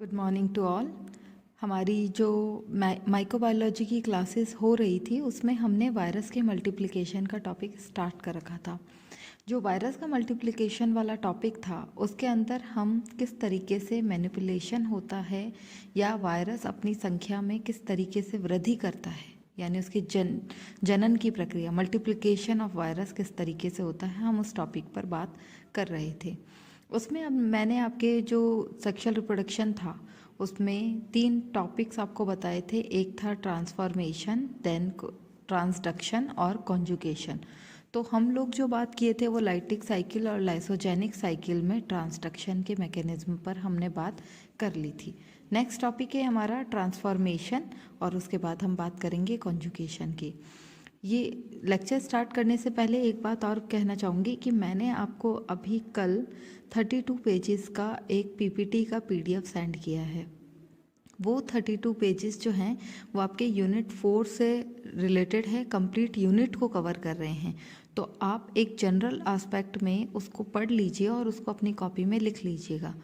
Good morning to all. हमारी जो microbiology की क्लासेस हो रही थी उसमें हमने वायरस के मल्टीप्लिकेशन का टॉपिक स्टार्ट कर रखा था। जो वायरस का मल्टीप्लिकेशन वाला टॉपिक था उसके अंदर हम किस तरीके से मैनिपुलेशन होता है या वायरस अपनी संख्या में किस तरीके से वृद्धि करता है, यानी उसकी जनन की प्रक्रिया, मल्टीप्लिकेशन ऑफ वायरस किस तरीके से होता है, हम उस टॉपिक पर बात कर रहे थे। उसमें अब मैंने आपके जो सेक्सुअल रिप्रोडक्शन था उसमें 3 टॉपिक्स आपको बताए थे। एक था ट्रांसफॉर्मेशन, देन ट्रांसडक्शन और कॉन्जुगेशन। तो हम लोग जो बात किए थे वो लाइटिक साइकिल और लाइसोजेनिक साइकिल में ट्रांसडक्शन के मैकेनिज्म पर हमने बात कर ली थी। नेक्स्ट टॉपिक है हमारा ट्रांसफॉर्मेशन और उसके बाद हम बात करेंगे कॉन्जुगेशन की। ये लेक्चर स्टार्ट करने से पहले एक बात और कहना चाहूँगी कि मैंने आपको अभी कल 32 पेजेस का एक पीपीटी का पीडीएफ सेंड किया है। वो 32 पेजेस जो हैं वो आपके यूनिट 4 से रिलेटेड है, कंप्लीट यूनिट को कवर कर रहे हैं। तो आप एक जनरल एस्पेक्ट में उसको पढ़ लीजिए और उसको अपनी कॉपी में लिख लीजिएगा।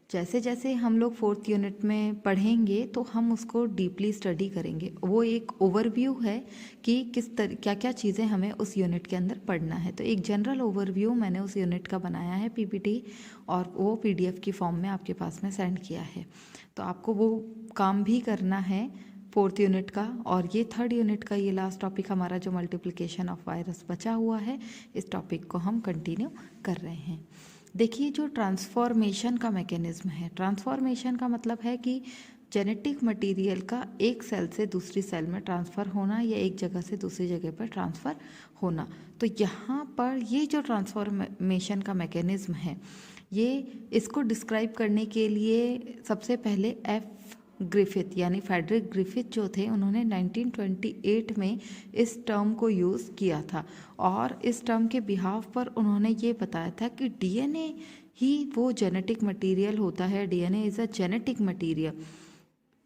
जैसे जैसे हम लोग 4th यूनिट में पढ़ेंगे तो हम उसको डीपली स्टडी करेंगे। वो एक ओवरव्यू है कि क्या क्या चीज़ें हमें उस यूनिट के अंदर पढ़ना है। तो एक जनरल ओवरव्यू मैंने उस यूनिट का बनाया है पीपीटी और वो पीडीएफ की फॉर्म में आपके पास में सेंड किया है। तो आपको वो काम भी करना है 4th यूनिट का। और ये 3rd यूनिट का ये लास्ट टॉपिक हमारा जो मल्टीप्लिकेशन ऑफ वायरस बचा हुआ है, इस टॉपिक को हम कंटिन्यू कर रहे हैं। देखिए, जो ट्रांसफॉर्मेशन का मैकेनिज्म है, ट्रांसफॉर्मेशन का मतलब है कि जेनेटिक मटेरियल का एक सेल से दूसरी सेल में ट्रांसफ़र होना या एक जगह से दूसरी जगह पर ट्रांसफ़र होना। तो यहाँ पर ये जो ट्रांसफॉर्मेशन का मैकेनिज्म है, ये इसको डिस्क्राइब करने के लिए सबसे पहले एफ ग्रिफिथ यानी फ्रेडरिक ग्रिफिथ जो थे, उन्होंने 1928 में इस टर्म को यूज़ किया था। और इस टर्म के बिहाफ पर उन्होंने ये बताया था कि डीएनए ही वो जेनेटिक मटेरियल होता है। DNA is a genetic material.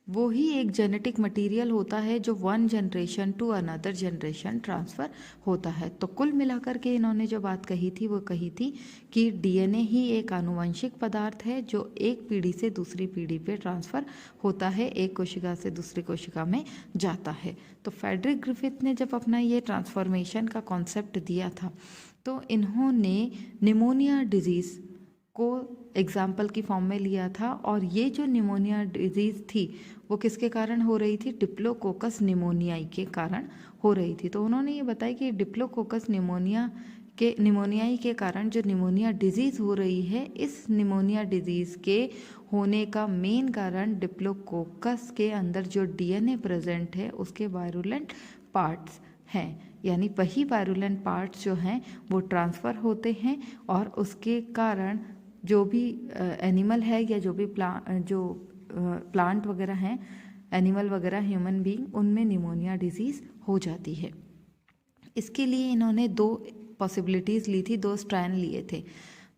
वो ही एक जेनेटिक मटेरियल होता है जो one generation to another generation transfer होता है। तो कुल मिलाकर के इन्होंने जो बात कही थी वो कही थी कि डीएनए ही एक आनुवंशिक पदार्थ है जो एक पीढ़ी से दूसरी पीढ़ी पे ट्रांसफ़र होता है, एक कोशिका से दूसरी कोशिका में जाता है। तो फ्रेडरिक ग्रिफिथ ने जब अपना ये ट्रांसफॉर्मेशन का कॉन्सेप्ट दिया था तो इन्होंने निमोनिया डिजीज़ को एग्जाम्पल की फॉर्म में लिया था। और ये जो निमोनिया डिजीज़ थी वो किसके कारण हो रही थी? डिप्लोकोकस निमोनियाई के कारण हो रही थी। तो उन्होंने ये बताया कि डिप्लोकोकस निमोनियाई के कारण जो निमोनिया डिजीज़ हो रही है, इस निमोनिया डिजीज़ के होने का मेन कारण डिप्लोकोकस के अंदर जो डीएनए प्रेजेंट है उसके वायरुलेंट पार्ट्स हैं। यानी वही वायरुलेंट पार्ट्स जो हैं वो ट्रांसफ़र होते हैं और उसके कारण जो भी एनिमल है या जो भी प्लांट वगैरह हैं, एनिमल वगैरह, ह्यूमन बीइंग, उनमें निमोनिया डिजीज़ हो जाती है। इसके लिए इन्होंने 2 पॉसिबिलिटीज़ ली थी, 2 स्ट्रैंड लिए थे।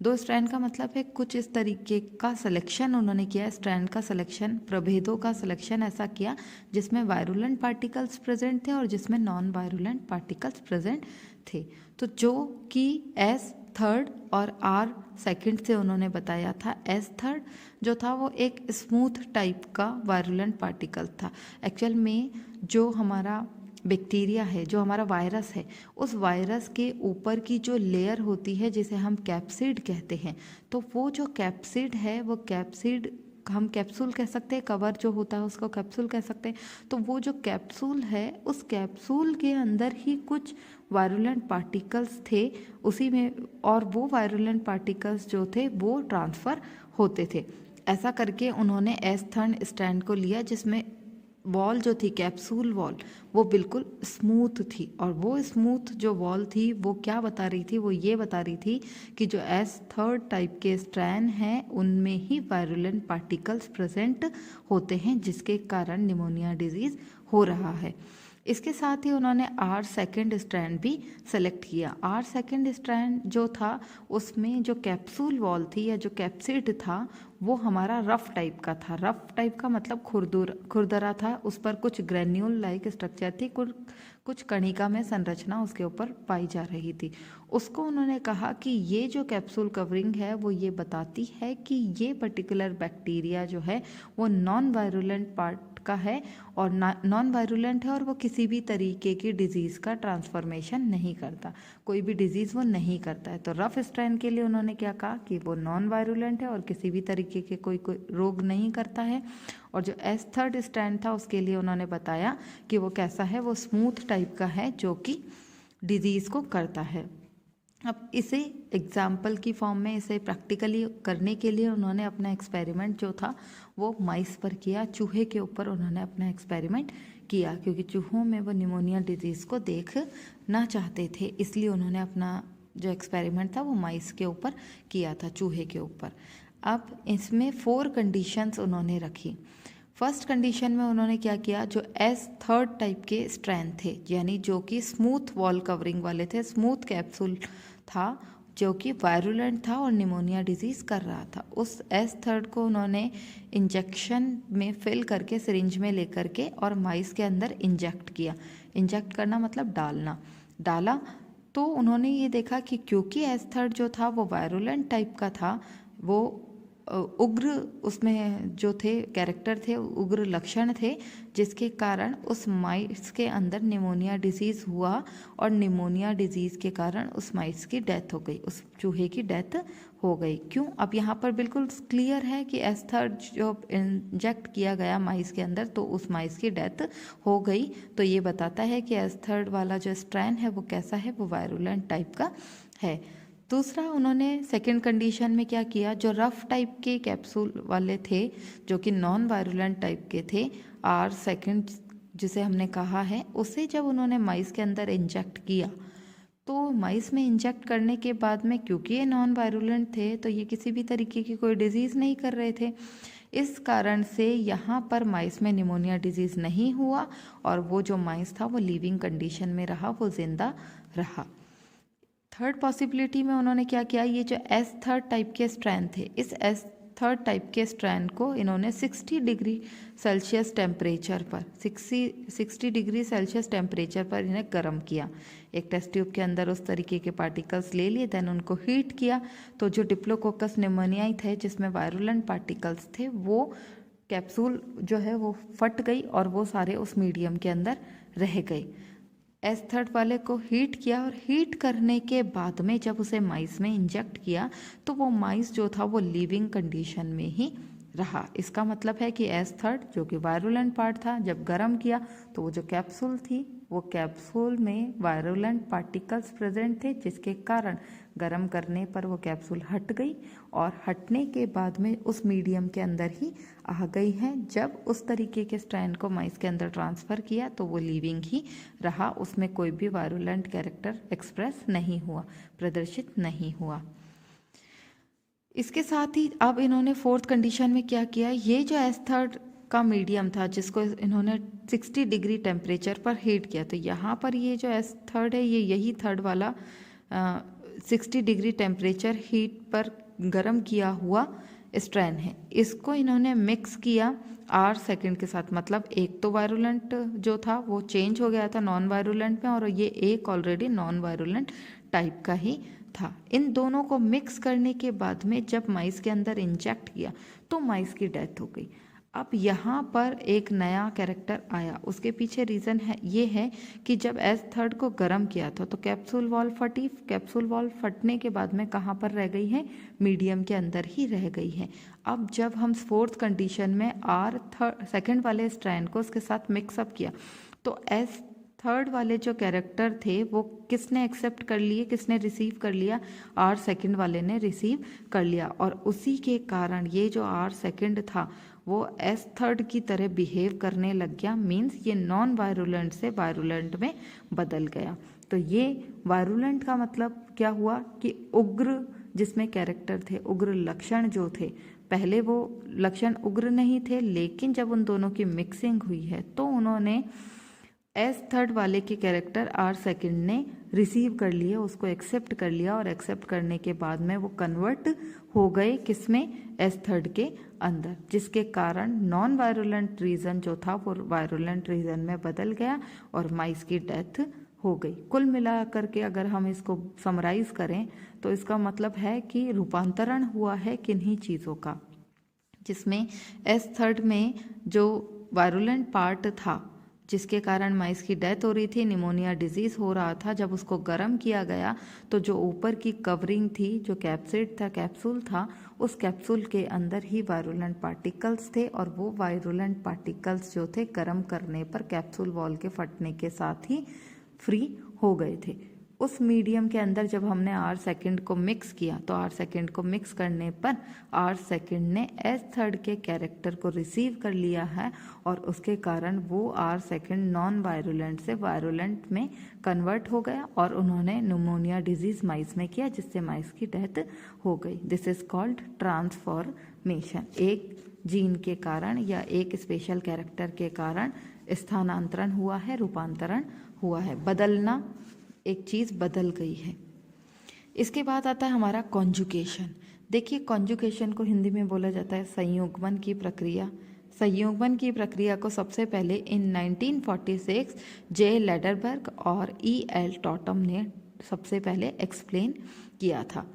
2 स्ट्रैंड का मतलब है कुछ इस तरीके का सिलेक्शन उन्होंने किया, स्ट्रैंड का सिलेक्शन, प्रभेदों का सिलेक्शन ऐसा किया जिसमें वायरुलेंट पार्टिकल्स प्रेजेंट थे और जिसमें नॉन वायरुलेंट पार्टिकल्स प्रेजेंट थे। तो जो कि S3 और R2 से उन्होंने बताया था। S3 जो था वो एक स्मूथ टाइप का वायरुलेंट पार्टिकल था। एक्चुअल में जो हमारा बैक्टीरिया है, जो हमारा वायरस है, उस वायरस के ऊपर की जो लेयर होती है जिसे हम कैप्सिड कहते हैं, तो वो जो कैप्सिड है वो कैप्सिड हम कैप्सूल कह सकते हैं, कवर जो होता है उसको कैप्सूल कह सकते हैं। तो वो जो कैप्सूल है उस कैप्सूल के अंदर ही कुछ वायरुलेंट पार्टिकल्स थे उसी में, और वो वायरुलेंट पार्टिकल्स जो थे वो ट्रांसफ़र होते थे। ऐसा करके उन्होंने S3 स्ट्रैंड को लिया जिसमें वॉल जो थी, कैप्सूल वॉल, वो बिल्कुल स्मूथ थी। और वो स्मूथ जो वॉल थी वो क्या बता रही थी? वो ये बता रही थी कि जो S3 टाइप के स्ट्रैंड हैं उनमें ही वायरुलेंट पार्टिकल्स प्रेजेंट होते हैं जिसके कारण निमोनिया डिजीज़ हो रहा है। इसके साथ ही उन्होंने R2 स्ट्रैंड भी सेलेक्ट किया। R2 स्ट्रैंड जो था उसमें जो कैप्सूल वॉल थी या जो कैप्सिड था वो हमारा रफ टाइप का था। रफ टाइप का मतलब खुरदरा था, उस पर कुछ ग्रेन्यूल लाइक स्ट्रक्चर थी, कुछ कणिका में संरचना उसके ऊपर पाई जा रही थी। उसको उन्होंने कहा कि ये जो कैप्सूल कवरिंग है वो ये बताती है कि ये पर्टिकुलर बैक्टीरिया जो है वो नॉन वायरुलेंट पार्ट का है और नॉन वायरुलेंट है और वो किसी भी तरीके की डिजीज़ का ट्रांसफॉर्मेशन नहीं करता, कोई भी डिजीज़ वो नहीं करता है। तो रफ स्ट्रेन के लिए उन्होंने क्या कहा कि वो नॉन वायरुलेंट है और किसी भी तरीके के कोई रोग नहीं करता है। और जो थर्ड स्ट्रैंड था उसके लिए उन्होंने बताया कि वो कैसा है, वो स्मूथ टाइप का है जो कि डिजीज़ को करता है। अब इसे एग्जाम्पल की फॉर्म में इसे प्रैक्टिकली करने के लिए उन्होंने अपना एक्सपेरिमेंट जो था वो माइस पर किया, चूहे के ऊपर उन्होंने अपना एक्सपेरिमेंट किया, क्योंकि चूहों में वो निमोनिया डिजीज़ को देखना चाहते थे, इसलिए उन्होंने अपना जो एक्सपेरिमेंट था वो माइस के ऊपर किया था, चूहे के ऊपर। अब इसमें 4 कंडीशंस उन्होंने रखी। फर्स्ट कंडीशन में उन्होंने क्या किया, जो थर्ड टाइप के स्ट्रैंड थे, यानी जो कि स्मूथ वॉल कवरिंग वाले थे, स्मूथ कैप्सूल था जो कि वायरुलेंट था और निमोनिया डिजीज़ कर रहा था, उस थर्ड को उन्होंने इंजेक्शन में फिल करके सिरिंज में लेकर के और माइस के अंदर इंजेक्ट किया। इंजेक्ट करना मतलब डाला। तो उन्होंने ये देखा कि क्योंकि थर्ड जो था वो वायरुलेंट टाइप का था, वो उग्र उसमें जो थे कैरेक्टर थे, उग्र लक्षण थे, जिसके कारण उस माइस के अंदर निमोनिया डिजीज़ हुआ और निमोनिया डिजीज़ के कारण उस माइस की डेथ हो गई, उस चूहे की डेथ हो गई। क्यों? अब यहाँ पर बिल्कुल क्लियर है कि थर्ड जो इंजेक्ट किया गया माइस के अंदर तो उस माइस की डेथ हो गई। तो ये बताता है कि थर्ड वाला जो स्ट्रैन है वो कैसा है, वो वायरुलेंट टाइप का है। दूसरा, उन्होंने सेकंड कंडीशन में क्या किया, जो रफ टाइप के कैप्सूल वाले थे जो कि नॉन वायरुलेंट टाइप के थे, सेकंड जिसे हमने कहा है, उसे जब उन्होंने माइस के अंदर इंजेक्ट किया तो माइस में इंजेक्ट करने के बाद में क्योंकि ये नॉन वायरुलेंट थे तो ये किसी भी तरीके की कोई डिजीज़ नहीं कर रहे थे, इस कारण से यहाँ पर माइस में निमोनिया डिजीज़ नहीं हुआ और वो जो माइस था वो लिविंग कंडीशन में रहा, वो जिंदा रहा। थर्ड पॉसिबिलिटी में उन्होंने क्या किया, ये जो थर्ड टाइप के स्ट्रैन थे, इस थर्ड टाइप के स्ट्रैन को इन्होंने 60 डिग्री सेल्सियस टेम्परेचर पर 60 डिग्री सेल्सियस टेम्परेचर पर इन्हें गर्म किया। एक टेस्ट ट्यूब के अंदर उस तरीके के पार्टिकल्स ले लिए, देन उनको हीट किया, तो जो डिप्लोकोकस निमोनियाई थे जिसमें वायरुलेंट पार्टिकल्स थे, वो कैप्सूल जो है वो फट गई और वो सारे उस मीडियम के अंदर रह गए। थर्ड वाले को हीट किया और हीट करने के बाद में जब उसे माइस में इंजेक्ट किया तो वो माइस जो था वो लिविंग कंडीशन में ही रहा। इसका मतलब है कि थर्ड जो कि वायरुलेंट पार्ट था, जब गर्म किया तो वो जो कैप्सूल थी वो कैप्सूल में वायरुलेंट पार्टिकल्स प्रेजेंट थे, जिसके कारण गर्म करने पर वो कैप्सूल हट गई और हटने के बाद में उस मीडियम के अंदर ही आ गई है। जब उस तरीके के स्ट्रैंड को माइस के अंदर ट्रांसफ़र किया तो वो लिविंग ही रहा, उसमें कोई भी वायरुलेंट कैरेक्टर एक्सप्रेस नहीं हुआ, प्रदर्शित नहीं हुआ। इसके साथ ही अब इन्होंने फोर्थ कंडीशन में क्या किया, ये जो थर्ड का मीडियम था जिसको इन्होंने 60 डिग्री टेम्परेचर पर हीट किया, तो यहाँ पर ये जो थर्ड है, ये यही थर्ड वाला 60 डिग्री टेम्परेचर हीट पर गर्म किया हुआ स्ट्रैन है। इसको इन्होंने मिक्स किया 8 सेकंड के साथ, मतलब एक तो वायरुलेंट जो था वो चेंज हो गया था नॉन वायरुलेंट में और ये एक ऑलरेडी नॉन वायरुलेंट टाइप का ही था। इन दोनों को मिक्स करने के बाद में जब माइस के अंदर इंजेक्ट किया तो माइस की डेथ हो गई। अब यहाँ पर एक नया कैरेक्टर आया, उसके पीछे रीज़न है ये है कि जब थर्ड को गर्म किया था तो कैप्सूल वॉल फटी, कैप्सूल वॉल फटने के बाद में कहाँ पर रह गई है, मीडियम के अंदर ही रह गई है। अब जब हम फोर्थ कंडीशन में सेकंड वाले स्ट्रैंड को उसके साथ मिक्सअप किया तो थर्ड वाले जो कैरेक्टर थे वो किसने एक्सेप्ट कर लिए, किसने रिसीव कर लिया, सेकंड वाले ने रिसीव कर लिया और उसी के कारण ये जो सेकंड था वो थर्ड की तरह बिहेव करने लग गया। मीन्स ये नॉन वायरुलेंट से वायरुलेंट में बदल गया। तो ये वायरुलेंट का मतलब क्या हुआ कि उग्र जिसमें कैरेक्टर थे, उग्र लक्षण जो थे, पहले वो लक्षण उग्र नहीं थे, लेकिन जब उन दोनों की मिक्सिंग हुई है तो उन्होंने एस थर्ड वाले के कैरेक्टर आर सेकंड ने रिसीव कर लिए, उसको एक्सेप्ट कर लिया और एक्सेप्ट करने के बाद में वो कन्वर्ट हो गए किसमें, एस थर्ड के अंदर, जिसके कारण नॉन वायरुलेंट रीजन जो था वो वायरुलेंट रीजन में बदल गया और माइस की डेथ हो गई। कुल मिलाकर के अगर हम इसको समराइज करें तो इसका मतलब है कि रूपांतरण हुआ है किन्हीं चीज़ों का, जिसमें एस थर्ड में जो वायरुलेंट पार्ट था जिसके कारण माइस की डेथ हो रही थी, निमोनिया डिजीज हो रहा था, जब उसको गर्म किया गया तो जो ऊपर की कवरिंग थी, जो कैप्सिड था, कैप्सूल था, उस कैप्सूल के अंदर ही वायरुलेंट पार्टिकल्स थे और वो वायरुलेंट पार्टिकल्स जो थे गर्म करने पर कैप्सूल वॉल के फटने के साथ ही फ्री हो गए थे। उस मीडियम के अंदर जब हमने आर सेकंड को मिक्स किया तो आर सेकंड को मिक्स करने पर आर सेकंड ने एस थर्ड के कैरेक्टर को रिसीव कर लिया है और उसके कारण वो आर सेकंड नॉन वायरुलेंट से वायरुलेंट में कन्वर्ट हो गया और उन्होंने निमोनिया डिजीज माइस में किया, जिससे माइस की डेथ हो गई। This is called transformation. एक जीन के कारण या एक स्पेशल कैरेक्टर के कारण स्थानांतरण हुआ है, रूपांतरण हुआ है, बदलना, एक चीज़ बदल गई है। इसके बाद आता है हमारा कॉन्जुगेशन। देखिए, कॉन्जुगेशन को हिंदी में बोला जाता है संयुग्मन की प्रक्रिया। संयुग्मन की प्रक्रिया को सबसे पहले इन 1946 जे लेडरबर्ग और E.L. टॉटम ने सबसे पहले एक्सप्लेन किया था।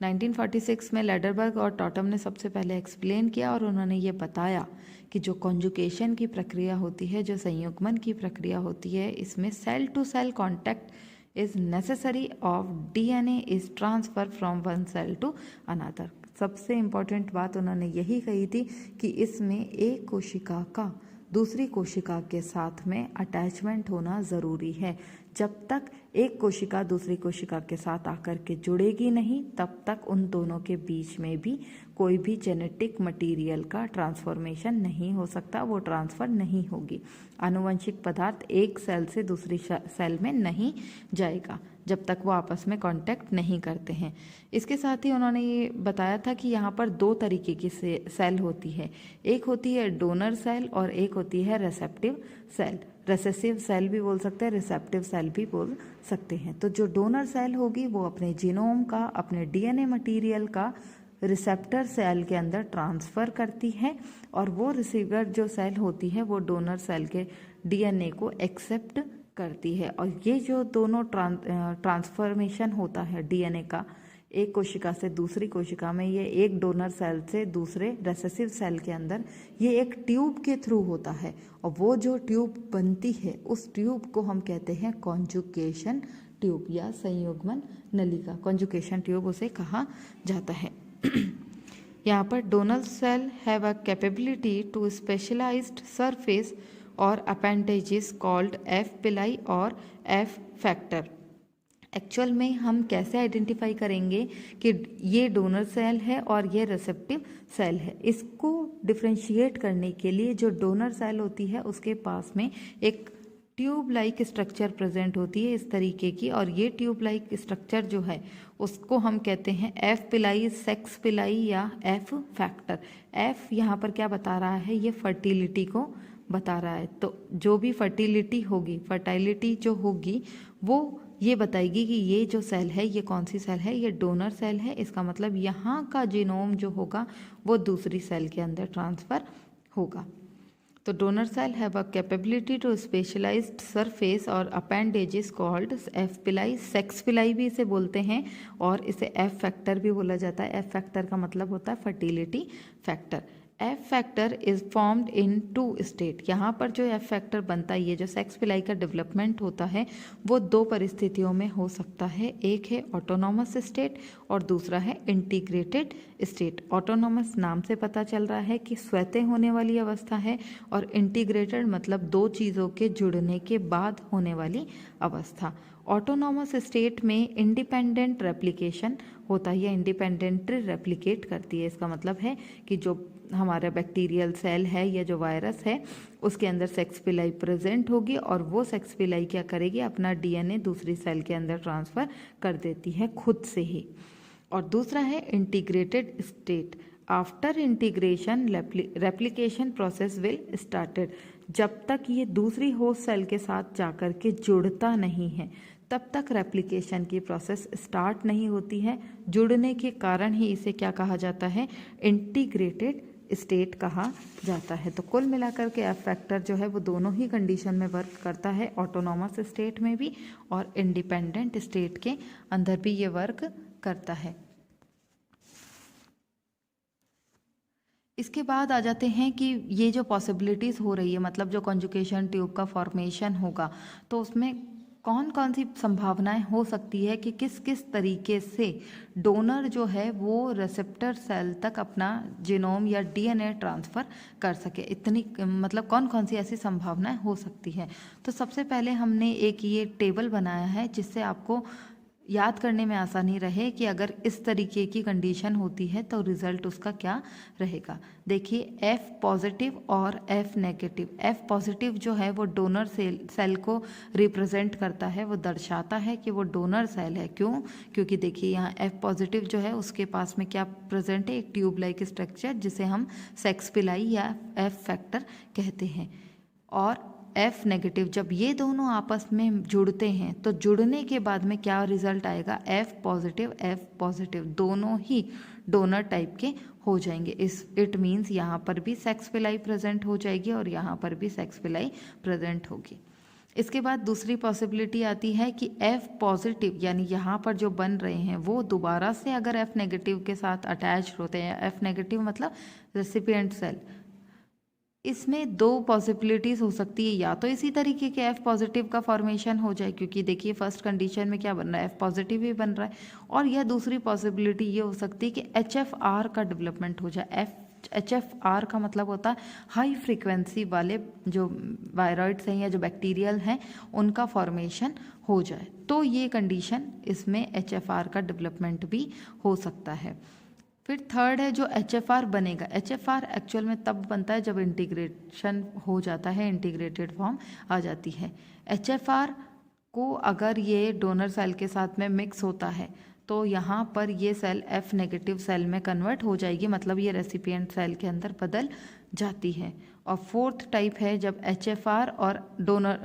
1946 में लेडरबर्ग और टॉटम ने सबसे पहले एक्सप्लेन किया और उन्होंने ये बताया कि जो कॉन्जुगेशन की प्रक्रिया होती है, जो संयुग्मन की प्रक्रिया होती है, इसमें cell to cell contact is necessary of DNA is transfer from one cell to another. सबसे इम्पॉर्टेंट बात उन्होंने यही कही थी कि इसमें एक कोशिका का दूसरी कोशिका के साथ में अटैचमेंट होना ज़रूरी है। जब तक एक कोशिका दूसरी कोशिका के साथ आकर के जुड़ेगी नहीं, तब तक उन दोनों के बीच में भी कोई भी जेनेटिक मटेरियल का ट्रांसफॉर्मेशन नहीं हो सकता, वो ट्रांसफ़र नहीं होगी। आनुवंशिक पदार्थ एक सेल से दूसरी सेल में नहीं जाएगा जब तक वो आपस में कांटेक्ट नहीं करते हैं। इसके साथ ही उन्होंने ये बताया था कि यहाँ पर दो तरीके की सेल होती है, एक होती है डोनर सेल और एक होती है रिसेप्टिव सेल। रिसेसिव सेल भी बोल सकते हैं, रिसेप्टिव सेल भी बोल सकते हैं। तो जो डोनर सेल होगी वो अपने जीनोम का, अपने DNA मटीरियल का रिसेप्टर सेल के अंदर ट्रांसफ़र करती है और वो रिसीवर जो सेल होती है वो डोनर सेल के DNA को एक्सेप्ट करती है। और ये जो दोनों ट्रांसफॉर्मेशन होता है DNA का एक कोशिका से दूसरी कोशिका में, ये एक डोनर सेल से दूसरे रिसेसिव सेल के अंदर, ये एक ट्यूब के थ्रू होता है और वो जो ट्यूब बनती है उस ट्यूब को हम कहते हैं कॉन्जुगेशन ट्यूब या संयुग्मन नलिका। कॉन्जुगेशन ट्यूब उसे कहा जाता है। यहाँ पर donor cell have a capability to specialised surface और अपेंडेजेस कॉल्ड F पिलाई और F फैक्टर। एक्चुअल में हम कैसे आइडेंटिफाई करेंगे कि ये डोनर सेल है और ये रिसेप्टिव सेल है? इसको डिफ्रेंशिएट करने के लिए जो डोनर सेल होती है उसके पास में एक ट्यूब लाइक स्ट्रक्चर प्रेजेंट होती है इस तरीके की, और ये ट्यूब लाइक स्ट्रक्चर जो है उसको हम कहते हैं F पिलाई, सेक्स पिलाई या F फैक्टर। F यहाँ पर क्या बता रहा है? ये फर्टिलिटी को बता रहा है। तो जो भी फर्टिलिटी होगी, फर्टिलिटी जो होगी वो ये बताएगी कि ये जो सेल है ये कौन सी सेल है, ये डोनर सेल है। इसका मतलब यहाँ का जीनोम जो होगा वो दूसरी सेल के अंदर ट्रांसफ़र होगा। तो donor cell have a capability to specialised surface और appendages called F pili, sex pili भी इसे बोलते हैं और इसे F फैक्टर भी बोला जाता है। F फैक्टर का मतलब होता है fertility factor. F factor is formed in 2 state. यहाँ पर जो F फैक्टर बनता है, ये जो सेक्स पिलाई का डेवलपमेंट होता है वो 2 परिस्थितियों में हो सकता है। एक है ऑटोनॉमस स्टेट और दूसरा है इंटीग्रेटेड स्टेट। ऑटोनॉमस नाम से पता चल रहा है कि स्वतः होने वाली अवस्था है और इंटीग्रेटेड मतलब 2 चीज़ों के जुड़ने के बाद होने वाली अवस्था। ऑटोनॉमस स्टेट में इंडिपेंडेंट रेप्लिकेशन होता है या इंडिपेंडेंटली रेप्लिकेट करती है। इसका मतलब है कि जो हमारा बैक्टीरियल सेल है या जो वायरस है उसके अंदर सेक्स पिलाई प्रेजेंट होगी और वो सेक्स पिलाई क्या करेगी? अपना DNA दूसरी सेल के अंदर ट्रांसफ़र कर देती है खुद से ही। और दूसरा है integrated state. After integration replication process will started. जब तक ये दूसरी होस्ट सेल के साथ जाकर के जुड़ता नहीं है तब तक रेप्लिकेशन की प्रोसेस स्टार्ट नहीं होती है। जुड़ने के कारण ही इसे क्या कहा जाता है, इंटीग्रेटेड स्टेट कहा जाता है। तो कुल मिलाकर के एफ फैक्टर जो है वो दोनों ही कंडीशन में वर्क करता है, ऑटोनॉमस स्टेट में भी और इंडिपेंडेंट स्टेट के अंदर भी ये वर्क करता है। इसके बाद आ जाते हैं कि ये जो पॉसिबिलिटीज़ हो रही है, मतलब जो कॉन्जुगेशन ट्यूब का फॉर्मेशन होगा तो उसमें कौन कौन सी संभावनाएं हो सकती है कि किस किस तरीके से डोनर जो है वो रिसेप्टर सेल तक अपना जीनोम या डीएनए ट्रांसफ़र कर सके। इतनी मतलब कौन कौन सी ऐसी संभावनाएं हो सकती है। तो सबसे पहले हमने एक ये टेबल बनाया है जिससे आपको याद करने में आसानी रहे कि अगर इस तरीके की कंडीशन होती है तो रिजल्ट उसका क्या रहेगा। देखिए F पॉजिटिव और F नेगेटिव। F पॉजिटिव जो है वो डोनर सेल को रिप्रेजेंट करता है, वो दर्शाता है कि वो डोनर सेल है। क्यों? क्योंकि देखिए यहाँ F पॉजिटिव जो है उसके पास में क्या प्रेजेंट है, एक ट्यूब लाइक स्ट्रक्चर जिसे हम सेक्स पिलाई या F फैक्टर कहते हैं। और F नेगेटिव, जब ये दोनों आपस में जुड़ते हैं तो जुड़ने के बाद में क्या रिजल्ट आएगा, F पॉजिटिव दोनों ही डोनर टाइप के हो जाएंगे। इट मीन्स यहाँ पर भी सेक्स पिलाई प्रेजेंट हो जाएगी और यहाँ पर भी सेक्स पिलाई प्रेजेंट होगी। इसके बाद दूसरी पॉसिबिलिटी आती है कि F पॉजिटिव यानी यहाँ पर जो बन रहे हैं वो दोबारा से अगर F नेगेटिव के साथ अटैच होते हैं, F नेगेटिव मतलब रेसिपिएंट सेल, इसमें दो पॉसिबिलिटीज़ हो सकती है। या तो इसी तरीके के F पॉजिटिव का फॉर्मेशन हो जाए, क्योंकि देखिए फर्स्ट कंडीशन में क्या बन रहा है, F पॉजिटिव ही बन रहा है। और यह दूसरी पॉसिबिलिटी ये हो सकती है कि HFR का डेवलपमेंट हो जाए। HFR का मतलब होता है हाई फ्रीक्वेंसी वाले जो वायरॉइड्स हैं या जो बैक्टीरियल हैं उनका फॉर्मेशन हो जाए, तो ये कंडीशन इसमें HFR का डेवलपमेंट भी हो सकता है। फिर थर्ड है जो HFR बनेगा। HFR एक्चुअल में तब बनता है जब इंटीग्रेशन हो जाता है, इंटीग्रेटेड फॉर्म आ जाती है। HFR को अगर ये डोनर सेल के साथ में मिक्स होता है तो यहाँ पर ये सेल F नेगेटिव सेल में कन्वर्ट हो जाएगी, मतलब ये रेसिपिएंट सेल के अंदर बदल जाती है। और फोर्थ टाइप है जब HFR और डोनर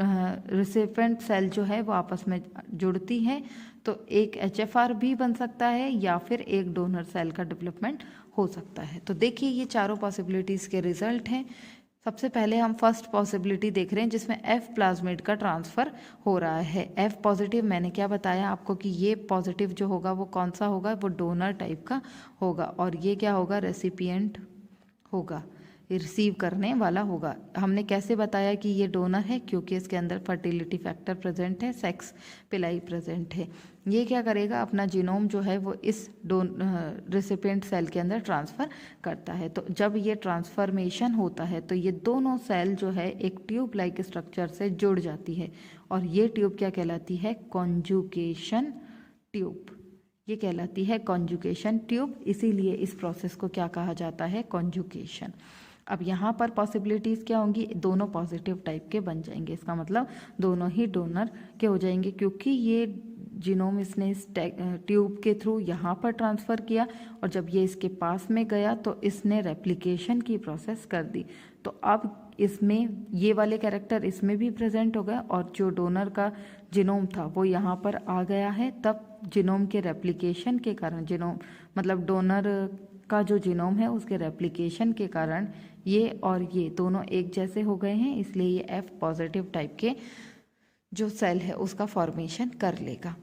रेसिपिएंट सेल जो है वो आपस में जुड़ती है, तो एक HFR भी बन सकता है या फिर एक डोनर सेल का डेवलपमेंट हो सकता है। तो देखिए ये चारों पॉसिबिलिटीज़ के रिजल्ट हैं। सबसे पहले हम फर्स्ट पॉसिबिलिटी देख रहे हैं जिसमें F प्लाज्मिड का ट्रांसफ़र हो रहा है। F पॉजिटिव मैंने क्या बताया आपको कि ये पॉजिटिव जो होगा वो कौन सा होगा, वो डोनर टाइप का होगा, और ये क्या होगा, रेसिपिएंट होगा, रिसीव करने वाला होगा। हमने कैसे बताया कि ये डोनर है, क्योंकि इसके अंदर फर्टिलिटी फैक्टर प्रेजेंट है, सेक्स पिलाई प्रेजेंट है। ये क्या करेगा, अपना जीनोम जो है वो इस रेसिपिएंट सेल के अंदर ट्रांसफ़र करता है। तो जब ये ट्रांसफॉर्मेशन होता है तो ये दोनों सेल जो है एक ट्यूब लाइक स्ट्रक्चर से जुड़ जाती है, और ये ट्यूब क्या कहलाती है, कॉन्जुगेशन ट्यूब। ये कहलाती है कॉन्जुगेशन ट्यूब, इसीलिए इस प्रोसेस को क्या कहा जाता है, कॉन्जुगेशन। अब यहाँ पर पॉसिबिलिटीज़ क्या होंगी, दोनों पॉजिटिव टाइप के बन जाएंगे, इसका मतलब दोनों ही डोनर के हो जाएंगे, क्योंकि ये जीनोम इसने इस ट्यूब के थ्रू यहाँ पर ट्रांसफ़र किया और जब ये इसके पास में गया तो इसने रेप्लिकेशन की प्रोसेस कर दी। तो अब इसमें ये वाले कैरेक्टर इसमें भी प्रेजेंट हो गए और जो डोनर का जीनोम था वो यहाँ पर आ गया है। तब जीनोम के रेप्लिकेशन के कारण, जीनोम मतलब डोनर का जो जीनोम है उसके रेप्लिकेशन के कारण ये और ये दोनों एक जैसे हो गए हैं, इसलिए ये F पॉजिटिव टाइप के जो सेल है उसका फॉर्मेशन कर लेगा।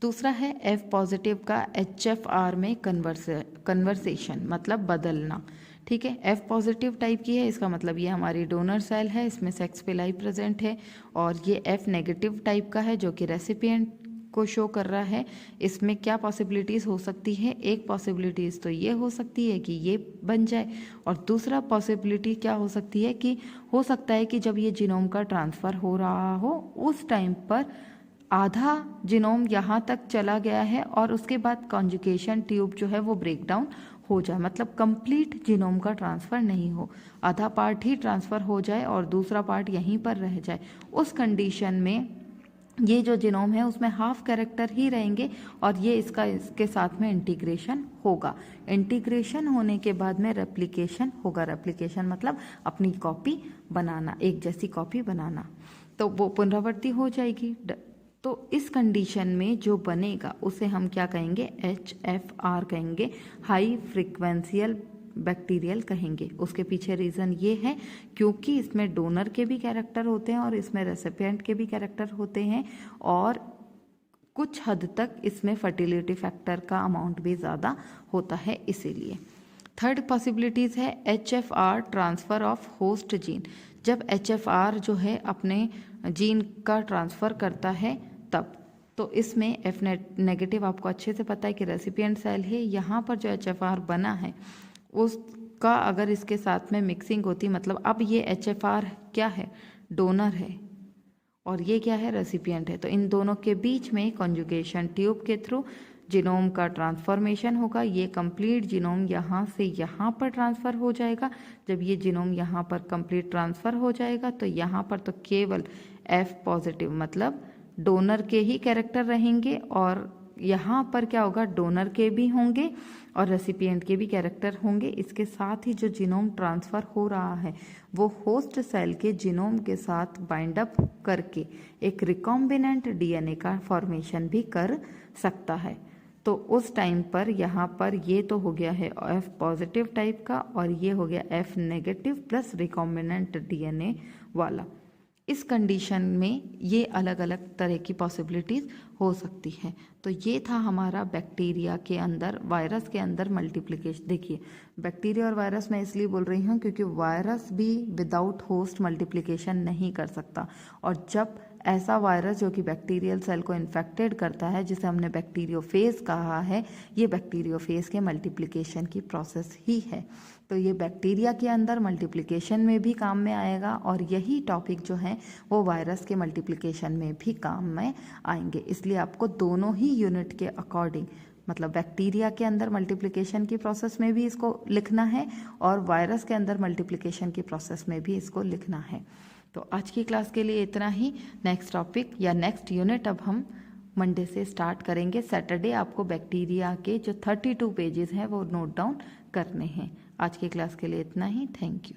दूसरा है F पॉजिटिव का HFR में कन्वर्सेशन मतलब बदलना। ठीक है, F पॉजिटिव टाइप की है, इसका मतलब ये हमारी डोनर सेल है, इसमें सेक्स पिलाई प्रेजेंट है। और ये F नेगेटिव टाइप का है जो कि रेसिपिएंट को शो कर रहा है। इसमें क्या पॉसिबिलिटीज़ हो सकती है, एक पॉसिबिलिटीज़ तो ये हो सकती है कि ये बन जाए, और दूसरा पॉसिबिलिटी क्या हो सकती है कि हो सकता है कि जब ये जीनोम का ट्रांसफ़र हो रहा हो उस टाइम पर आधा जीनोम यहाँ तक चला गया है और उसके बाद कॉन्जुगेशन ट्यूब जो है वो ब्रेक डाउन हो जाए, मतलब कंप्लीट जीनोम का ट्रांसफ़र नहीं हो, आधा पार्ट ही ट्रांसफ़र हो जाए और दूसरा पार्ट यहीं पर रह जाए। उस कंडीशन में ये जो जीनोम है उसमें हाफ कैरेक्टर ही रहेंगे और ये इसके साथ में इंटीग्रेशन होगा। इंटीग्रेशन होने के बाद में रेप्लिकेशन होगा। रेप्लिकेशन मतलब अपनी कॉपी बनाना, एक जैसी कॉपी बनाना, तो वो पुनरावृत्ति हो जाएगी। तो इस कंडीशन में जो बनेगा उसे हम क्या कहेंगे, HFR कहेंगे, हाई फ्रिक्वेंशियल बैक्टीरियल कहेंगे। उसके पीछे रीज़न ये है क्योंकि इसमें डोनर के भी कैरेक्टर होते हैं और इसमें रेसिपिएंट के भी कैरेक्टर होते हैं और कुछ हद तक इसमें फर्टिलिटी फैक्टर का अमाउंट भी ज़्यादा होता है, इसीलिए। थर्ड पॉसिबिलिटीज़ है HFR transfer of host gene. जब HFR जो है अपने जीन का ट्रांसफ़र करता है तब, तो इसमें F नेगेटिव आपको अच्छे से पता है कि रेसिपिएंट सेल है। यहाँ पर जो HFR बना है उसका अगर इसके साथ में मिक्सिंग होती, मतलब अब ये HFR क्या है, डोनर है और ये क्या है, रेसिपिएंट है, तो इन दोनों के बीच में कॉन्जुगेशन ट्यूब के थ्रू जीनोम का ट्रांसफॉर्मेशन होगा। ये कंप्लीट जीनोम यहाँ से यहाँ पर ट्रांसफ़र हो जाएगा। जब ये जीनोम यहाँ पर कंप्लीट ट्रांसफ़र हो जाएगा तो यहाँ पर तो केवल F पॉजिटिव मतलब डोनर के ही कैरेक्टर रहेंगे और यहाँ पर क्या होगा, डोनर के भी होंगे और रेसिपिएंट के भी कैरेक्टर होंगे। इसके साथ ही जो जीनोम ट्रांसफ़र हो रहा है वो होस्ट सेल के जीनोम के साथ बाइंड अप करके एक रिकॉम्बिनेंट DNA का फॉर्मेशन भी कर सकता है। तो उस टाइम पर यहाँ पर ये तो हो गया है F पॉजिटिव टाइप का और ये हो गया F negative plus recombinant DNA वाला। इस कंडीशन में ये अलग अलग तरह की पॉसिबिलिटीज़ हो सकती हैं। तो ये था हमारा बैक्टीरिया के अंदर, वायरस के अंदर मल्टीप्लिकेशन। देखिए बैक्टीरिया और वायरस मैं इसलिए बोल रही हूँ क्योंकि वायरस भी विदाउट होस्ट मल्टीप्लिकेशन नहीं कर सकता, और जब ऐसा वायरस जो कि बैक्टीरियल सेल को इन्फेक्टेड करता है, जिसे हमने बैक्टीरियोफेज कहा है, ये बैक्टीरियोफेज के मल्टीप्लिकेशन की प्रोसेस ही है। तो ये बैक्टीरिया के अंदर मल्टीप्लिकेशन में भी काम में आएगा और यही टॉपिक जो है वो वायरस के मल्टीप्लिकेशन में भी काम में आएंगे। इसलिए आपको दोनों ही यूनिट के अकॉर्डिंग, मतलब बैक्टीरिया के अंदर मल्टीप्लिकेशन की प्रोसेस में भी इसको लिखना है और वायरस के अंदर मल्टीप्लिकेशन की प्रोसेस में भी इसको लिखना है। तो आज की क्लास के लिए इतना ही। नेक्स्ट टॉपिक या नेक्स्ट यूनिट अब हम मंडे से स्टार्ट करेंगे। सैटरडे आपको बैक्टीरिया के जो 32 पेजेस हैं वो नोट डाउन करने हैं। आज की क्लास के लिए इतना ही। Thank you.